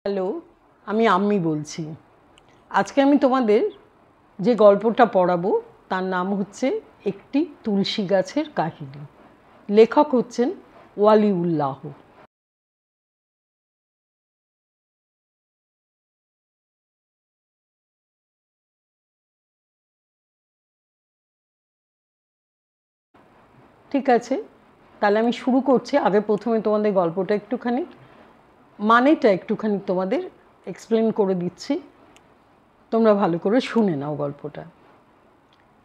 Hello, আমি আম্মি বলছি। আজকে আমি তোমাদের যে গল্পটা পড়াবো তার নাম হচ্ছে একটি তুলসী গাছের কাহিনী। লেখক হচ্ছেন ওয়ালিউল্লাহ। ঠিক আছে, তাহলে আমি শুরু করছি। আগে প্রথমে তোমাদের গল্পটা মানেটা একটুখানি তোমাদের এক্সপ্লেন করে দিচ্ছি, তোমরা ভালো করে শুনে নাও গল্পটা।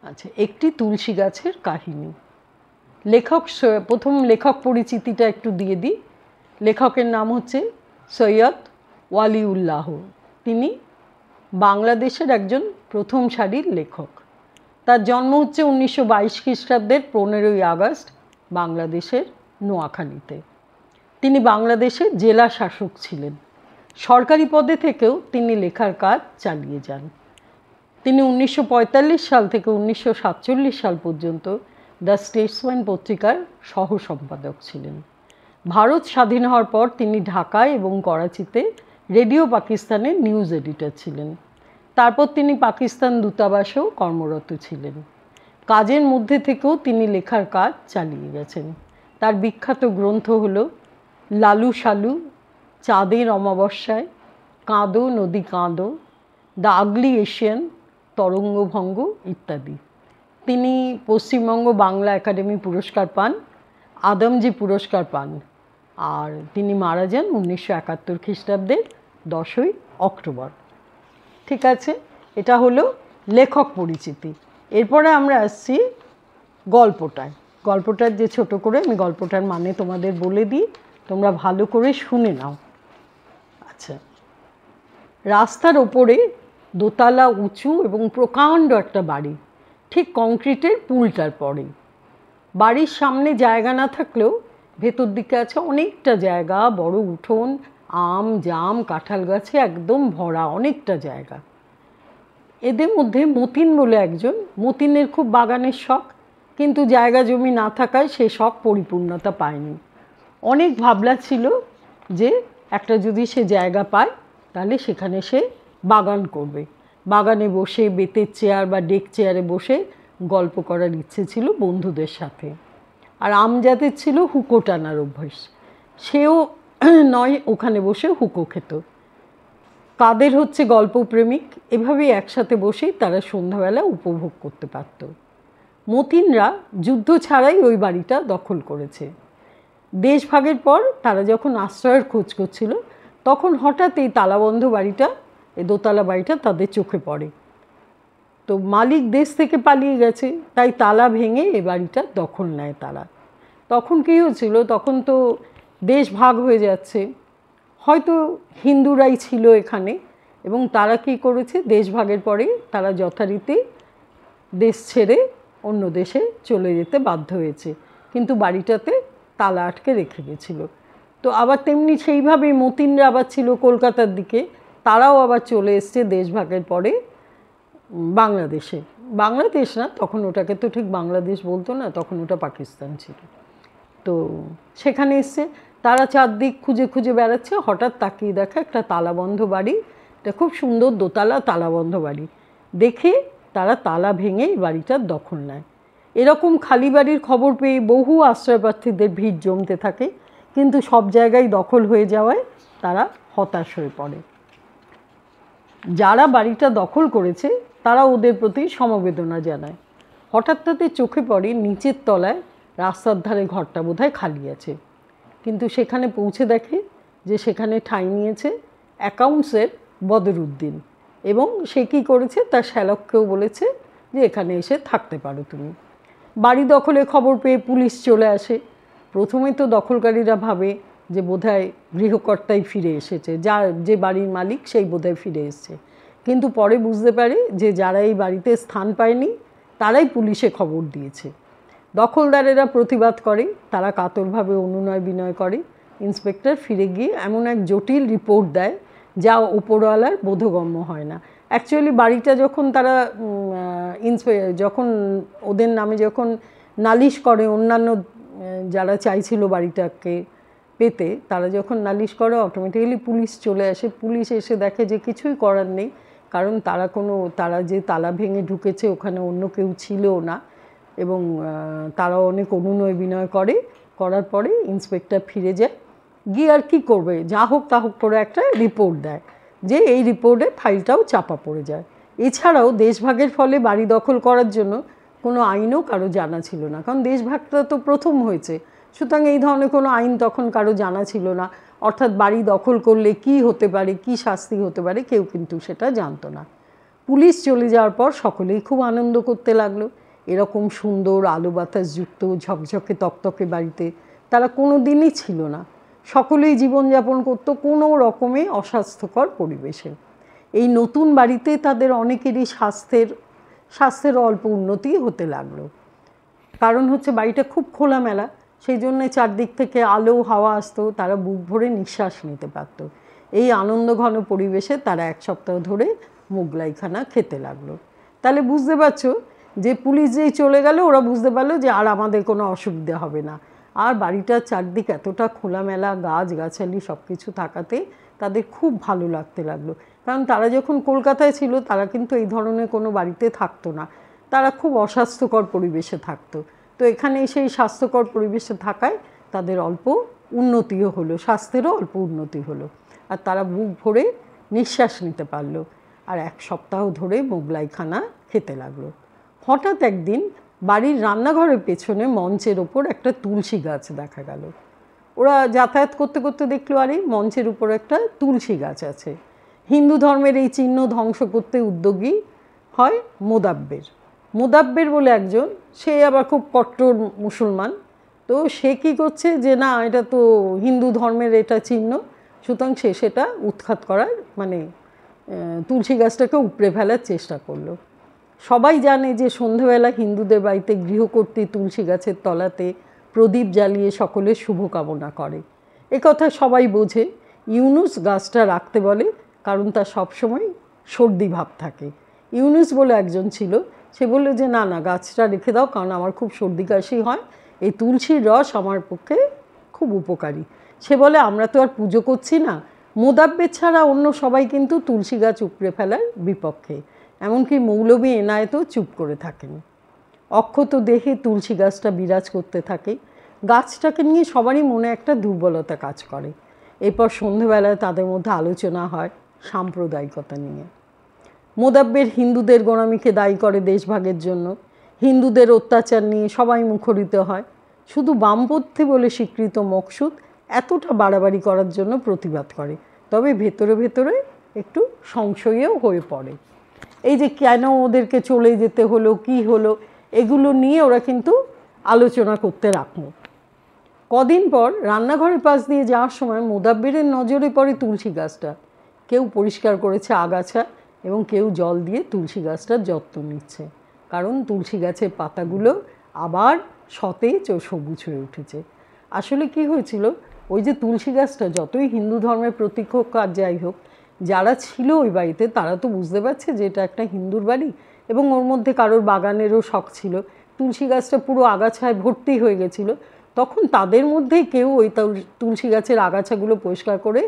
আচ্ছা, একটি তুলসী গাছের কাহিনী। প্রথম লেখক পরিচিতিটা একটু দিয়ে দিই। লেখকের নাম হচ্ছে সৈয়দ ওয়ালিউল্লাহ। তিনি বাংলাদেশের একজন প্রথম সারির লেখক। তার জন্ম হচ্ছে 1922 খ্রিস্টাব্দের 15ই আগস্ট বাংলাদেশের নোয়াখালীতে। তিনি বাংলাদেশের জেলা শাসক ছিলেন। সরকারি পদে থেকেও তিনি লেখার কাজ চালিয়ে যান। তিনি 1945 সাল থেকে 1947 সাল পর্যন্ত দ্য স্টেটসম্যান পত্রিকার সহ সম্পাদক ছিলেন। ভারত স্বাধীন হওয়ার পর তিনি ঢাকায় এবং করাচিতে রেডিও পাকিস্তানের নিউজ এডিটর ছিলেন। তারপর তিনি পাকিস্তান দূতাবাসেও কর্মরত ছিলেন। কাজের মধ্যে থেকেও তিনি লেখার কাজ চালিয়ে গেছেন। তার বিখ্যাত গ্রন্থ হল লালু সালু, চাঁদের অমাবস্যায়, কাঁদো নদী কাঁদো, দ্য আগলি এশিয়ান, তরঙ্গভঙ্গ ইত্যাদি। তিনি পশ্চিমবঙ্গ বাংলা একাডেমি পুরস্কার পান, আদমজি পুরস্কার পান, আর তিনি মারা যান 1971 খ্রিস্টাব্দের 10ই অক্টোবর। ঠিক আছে, এটা হলো লেখক পরিচিতি। এরপরে আমরা আসছি গল্পটায়। গল্পটার যে ছোট করে আমি গল্পটার মানে তোমাদের বলে দিই, তোমরা ভালো করে শুনে নাও। আচ্ছা, রাস্তার ওপরে দোতলা উঁচু এবং প্রকাণ্ড একটা বাড়ি, ঠিক কংক্রিটের পুলটার পরে। বাড়ির সামনে জায়গা না থাকলেও ভেতর দিকে আছে অনেকটা জায়গা, বড় উঠোন, আম জাম কাঁঠাল গাছে একদম ভরা অনেকটা জায়গা। এদের মধ্যে মতিন বলে একজন, মতিনের খুব বাগানের শখ, কিন্তু জায়গা জমি না থাকায় সে শখ পরিপূর্ণতা পায়নি। অনেক ভাবনা ছিল যে একটা যদি সে জায়গা পায় তাহলে সেখানে সে বাগান করবে। বাগানে বসে বেতের চেয়ার বা ডেক চেয়ারে বসে গল্প করার ইচ্ছে ছিল বন্ধুদের সাথে। আর আমজাদের ছিল হুঁকো টানার অভ্যাস, সেও নয় ওখানে বসে হুঁকো খেত। কাদের হচ্ছে গল্পপ্রেমিক, এভাবেই একসাথে বসেই তারা সন্ধ্যাবেলা উপভোগ করতে পারত। মতিনরা যুদ্ধ ছাড়াই ওই বাড়িটা দখল করেছে। দেশভাগের পর তারা যখন আশ্রয়ের খোঁজ করছিল তখন হঠাৎ এই তালাবন্ধ বাড়িটা, এই দোতলা বাড়িটা তাদের চোখে পড়ে। তো মালিক দেশ থেকে পালিয়ে গেছে, তাই তালা ভেঙে এ বাড়িটা দখল নেয় তারা। তখন কী হয়েছিল, তখন তো দেশ ভাগ হয়ে যাচ্ছে, হয়তো হিন্দুরাই ছিল এখানে, এবং তারা কী করেছে, দেশ ভাগের পরে তারা যথারীতি দেশ ছেড়ে অন্য দেশে চলে যেতে বাধ্য হয়েছে, কিন্তু বাড়িটাতে তালা আটকে রেখে গেছিল। তো আবার তেমনি সেইভাবেই মতিনরা আবার ছিল কলকাতার দিকে, তারাও আবার চলে এসছে দেশ ভাগের পরে বাংলাদেশে। বাংলাদেশ না, তখন ওটাকে তো ঠিক বাংলাদেশ বলতো না, তখন ওটা পাকিস্তান ছিল। তো সেখানে এসছে, তারা চারদিক খুঁজে খুঁজে বেড়াচ্ছে, হঠাৎ তাকিয়ে দেখে একটা তালাবন্ধ বাড়ি। এটা খুব সুন্দর দোতলা তালাবন্ধ বাড়ি দেখে তারা তালা ভেঙে বাড়িটার দখল নেয়। এরকম খালি বাড়ির খবর পেয়ে বহু আশ্রয়প্রার্থীদের ভিড় জমতে থাকে, কিন্তু সব জায়গায় দখল হয়ে যাওয়ায় তারা হতাশ হয়ে পড়ে। যারা বাড়িটা দখল করেছে তারা ওদের প্রতি সমবেদনা জানায়। হঠাৎ তাদের চোখে পড়ে নিচের তলায় রাস্তার ধারে ঘরটা বোধহয় খালি আছে, কিন্তু সেখানে পৌঁছে দেখে যে সেখানে ঠাঁই নিয়েছে অ্যাকাউন্টসের বদরুদ্দিন, এবং সে কী করেছে, তার শ্যালককেও বলেছে যে এখানে এসে থাকতে পারো তুমি। বাড়ি দখলের খবর পেয়ে পুলিশ চলে আসে। প্রথমে তো দখলকারীরা ভাবে যে বোধহয় গৃহকর্তাই ফিরে এসেছে, যে বাড়ির মালিক সেই বোধহয় ফিরে এসেছে, কিন্তু পরে বুঝতে পারে যে যারা এই বাড়িতে স্থান পায়নি তারাই পুলিশে খবর দিয়েছে। দখলদারেরা প্রতিবাদ করে, তারা কাতরভাবে অনুনয় বিনয় করে। ইন্সপেক্টর ফিরে গিয়ে এমন এক জটিল রিপোর্ট দেয় যা উপরওয়ালার বোধগম্য হয় না। অ্যাকচুয়ালি বাড়িটা যখন তারা যখন ওদের নামে যখন নালিশ করে, অন্যান্য যারা চাইছিল বাড়িটাকে পেতে তারা যখন নালিশ করে অটোমেটিক্যালি পুলিশ চলে আসে। পুলিশ এসে দেখে যে কিছুই করার নেই, কারণ তারা যে তালা ভেঙে ঢুকেছে ওখানে অন্য কেউ ছিলও না, এবং তারা অনেক অনুনয় বিনয় করার পরে ইন্সপেক্টর ফিরে যায়। গিয়ে আর কী করবে, যা হোক তা হোক করে একটা রিপোর্ট দেয়, যে এই রিপোর্টে ফাইলটাও চাপা পড়ে যায়। এছাড়াও দেশভাগের ফলে বাড়ি দখল করার জন্য কোনো আইনও কারো জানা ছিল না, কারণ দেশভাগটা তো প্রথম হয়েছে, সুতরাং এই ধরনের কোনো আইন তখন কারো জানা ছিল না। অর্থাৎ বাড়ি দখল করলে কি হতে পারে, কি শাস্তি হতে পারে, কেউ কিন্তু সেটা জানতো না। পুলিশ চলে যাওয়ার পর সকলেই খুব আনন্দ করতে লাগলো। এরকম সুন্দর আলো বাতাসযুক্ত ঝকঝকে তকতকে বাড়িতে তারা কোনো দিনই ছিল না। সকলেই জীবনযাপন করতো কোনো রকমে অস্বাস্থ্যকর পরিবেশে। এই নতুন বাড়িতে তাদের অনেকেরই স্বাস্থ্যের অল্প উন্নতি হতে লাগলো, কারণ হচ্ছে বাড়িটা খুব খোলামেলা, সেই জন্যে চারদিক থেকে আলো হাওয়া আসতো, তারা বুক ভরে নিঃশ্বাস নিতে পারত। এই আনন্দঘন পরিবেশে তারা 1 সপ্তাহ ধরে মোগলাইখানা খেতে লাগলো। তাহলে বুঝতে পারছো যে পুলিশ যেই চলে গেল, ওরা বুঝতে পারলো যে আর আমাদের কোনো অসুবিধা হবে না। আর বাড়িটার চারদিক এতটা খোলামেলা, গাছগাছালি সব কিছু থাকাতে তাদের খুব ভালো লাগতে লাগলো। কারণ তারা যখন কলকাতায় ছিল তারা কিন্তু এই ধরনের কোনো বাড়িতে থাকতো না, তারা খুব অস্বাস্থ্যকর পরিবেশে থাকতো। তো এখানে সেই স্বাস্থ্যকর পরিবেশে থাকায় তাদের অল্প উন্নতিও হলো, স্বাস্থ্যেরও অল্প উন্নতি হলো, আর তারা বুক ভরে নিঃশ্বাস নিতে পারলো। আর 1 সপ্তাহ ধরে মোগলাইখানা খেতে লাগলো। হঠাৎ একদিন বাড়ির রান্নাঘরের পেছনে মঞ্চের ওপর একটা তুলসী গাছ দেখা গেল। ওরা যাতায়াত করতে করতে দেখলো, আরে মঞ্চের উপর একটা তুলসী গাছ আছে। হিন্দু ধর্মের এই চিহ্ন ধ্বংস করতে উদ্যোগী হয় মোদাব্বের বলে একজন, সে আবার খুব কট্টর মুসলমান। তো সে কী করছে যে না, এটা তো হিন্দু ধর্মের এটা চিহ্ন, সুতরাং সে সেটা উৎখাত করার মানে তুলসী গাছটাকে উপড়ে ফেলার চেষ্টা করলো। সবাই জানে যে সন্ধ্যাবেলা হিন্দুদের বাড়িতে গৃহকর্ত্রী তুলসী গাছের তলাতে প্রদীপ জ্বালিয়ে সকলের শুভকামনা করে, কথা সবাই বোঝে। ইউনুস গাছটা রাখতে বলে, কারণ তার সবসময় সর্দি ভাব থাকে। ইউনুস বলে একজন ছিল, সে বলল যে না না, গাছটা রেখে দাও, কারণ আমার খুব সর্দি কাশি হয়, এই তুলসীর রস আমার পক্ষে খুব উপকারী। সে বলে আমরা তো আর পুজো করছি না। মোদাব্বের ছাড়া অন্য সবাই কিন্তু তুলসী গাছ উপড়ে ফেলার বিপক্ষে, এমনকি মৌলভী এনায়েতও চুপ করে থাকেন। অক্ষত দেহে তুলসী গাছটা বিরাজ করতে থাকে। গাছটাকে নিয়ে সবারই মনে একটা দুর্বলতা কাজ করে। এরপর সন্ধেবেলায় তাদের মধ্যে আলোচনা হয় সাম্প্রদায়িকতা নিয়ে। মোদাব্বের হিন্দুদের গোঁড়ামিকে দায়ী করে দেশভাগের জন্য, হিন্দুদের অত্যাচার নিয়ে সবাই মুখরিত হয়। শুধু বামপন্থী বলে স্বীকৃত মকসুদ এতটা বাড়াবাড়ি করার জন্য প্রতিবাদ করে, তবে ভেতরে ভেতরে একটু সংশয়ও হয়ে পড়ে। এই যে কেন ওদেরকে চলে যেতে হলো, কি হলো, এগুলো নিয়ে ওরা কিন্তু আলোচনা করতে রাখলো। কদিন পর রান্নাঘরের পাশ দিয়ে যাওয়ার সময় মোদাব্বেরের নজরে পড়ে তুলসী গাছটা। কেউ পরিষ্কার করেছে আগাছা, এবং কেউ জল দিয়ে তুলসী গাছটার যত্ন নিচ্ছে, কারণ তুলসী গাছের পাতাগুলো আবার সতেজ ও সবুজ হয়ে উঠেছে। আসলে কি হয়েছিল, ওই যে তুলসী গাছটা যতই হিন্দু ধর্মের প্রতীক হোক আর যাই হোক, যারা ছিল ওই বাড়িতে তারা তো বুঝতে পারছে যে এটা একটা হিন্দুর বাড়ি, এবং ওর মধ্যে কারোর বাগানেরও শখ ছিল। তুলসী গাছটা পুরো আগাছায় ভর্তি হয়ে গেছিলো। তখন তাদের মধ্যেই কেউ ওই তুলসী গাছের আগাছাগুলো পরিষ্কার করে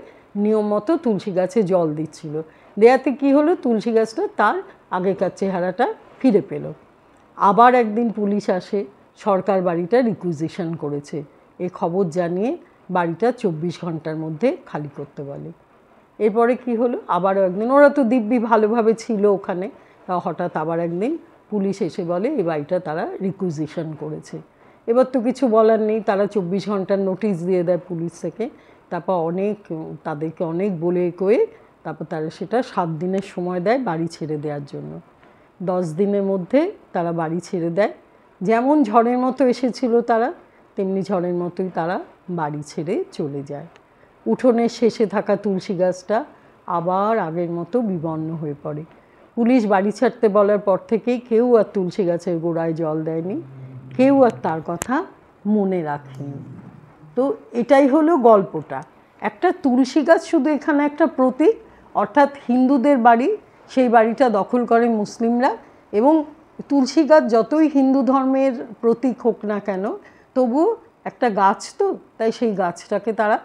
নিয়ম মতো তুলসী গাছে জল দিচ্ছিল। দেয়াতে কী হলো, তুলসী গাছটা তার আগেকার চেহারাটা ফিরে পেল। আবার একদিন পুলিশ আসে, সরকার বাড়িটা রিকুইজিশন করেছে, এ খবর জানিয়ে বাড়িটা 24 ঘন্টার মধ্যে খালি করতে বলে। এরপরে কি হলো, আবারও একদিন, ওরা তো দিব্যি ভালোভাবে ছিল ওখানে, হঠাৎ আবার একদিন পুলিশ এসে বলে এই বাড়িটা তারা রিকুইজিশন করেছে। এবার তো কিছু বলার নেই, তারা 24 ঘন্টার নোটিশ দিয়ে দেয় পুলিশ থেকে। তারপর তাদেরকে অনেক বলে কয়ে তারপর তারা সেটা 7 দিনের সময় দেয় বাড়ি ছেড়ে দেওয়ার জন্য। 10 দিনের মধ্যে তারা বাড়ি ছেড়ে দেয়। যেমন ঝড়ের মতো এসেছিল তারা, তেমনি ঝড়ের মতোই তারা বাড়ি ছেড়ে চলে যায়। উঠোনের শেষে থাকা তুলসী গাছটা আবার আগের মতো বিবর্ণ হয়ে পড়ে। পুলিশ বাড়ি ছাড়তে বলার পর থেকেই কেউ আর তুলসী গাছের গোড়ায় জল দেয়নি, কেউ আর তার কথা মনে রাখেনি। তো এটাই হলো গল্পটা। একটা তুলসী গাছ শুধু এখানে একটা প্রতীক, অর্থাৎ হিন্দুদের বাড়ি, সেই বাড়িটা দখল করে মুসলিমরা, এবং তুলসী গাছ যতই হিন্দু ধর্মের প্রতীক হোক না কেন, তবু একটা গাছ তো, তাই সেই গাছটাকে তারা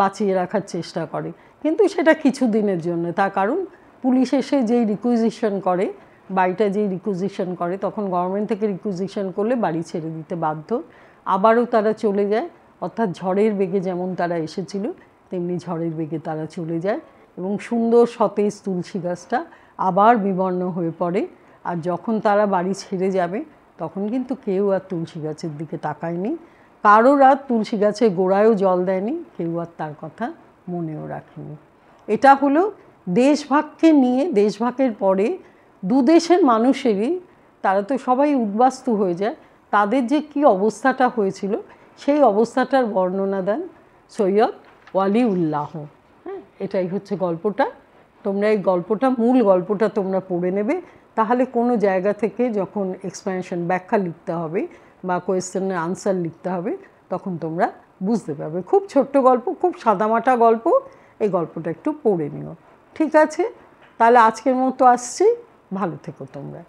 বাঁচিয়ে রাখার চেষ্টা করে, কিন্তু সেটা কিছু দিনের জন্য। তার কারণ পুলিশ এসে যেই রিকুইজিশন করে, বাড়িটা যেই রিকুইজিশন করে, তখন গভর্নমেন্ট থেকে রিকুইজিশন করলে বাড়ি ছেড়ে দিতে বাধ্য। আবারও তারা চলে যায়, অর্থাৎ ঝড়ের বেগে যেমন তারা এসেছিল তেমনি ঝড়ের বেগে তারা চলে যায়, এবং সুন্দর সতেজ তুলসী গাছটা আবার বিবর্ণ হয়ে পড়ে। আর যখন তারা বাড়ি ছেড়ে যাবে তখন কিন্তু কেউ আর তুলসী গাছের দিকে তাকায়নি, কারোর আর তুলসী গাছের গোড়ায়ও জল দেয়নি, কেউ আর তার কথা মনেও রাখেনি। এটা হলো দেশভাগকে নিয়ে। দেশভাগের পরে দু দেশের মানুষেরই, তারা তো সবাই উদ্বাস্তু হয়ে যায়, তাদের যে কী অবস্থাটা হয়েছিল সেই অবস্থাটার বর্ণনা দেন সৈয়দ ওয়ালিউল্লাহ। হ্যাঁ, এটাই হচ্ছে গল্পটা। তোমরা এই গল্পটা, মূল গল্পটা তোমরা পড়ে নেবে, তাহলে কোনো জায়গা থেকে যখন এক্সপ্লেনেশন, ব্যাখ্যা লিখতে হবে বা কোয়েশ্চেনের আনসার লিখতে হবে, তখন তোমরা বুঝতে পারবে। খুব ছোট্ট গল্প, খুব সাদামাটা গল্প, এই গল্পটা একটু পড়ে নিও। ঠিক আছে, তাহলে আজকের মতো আসছি, ভালো থেকো তোমরা।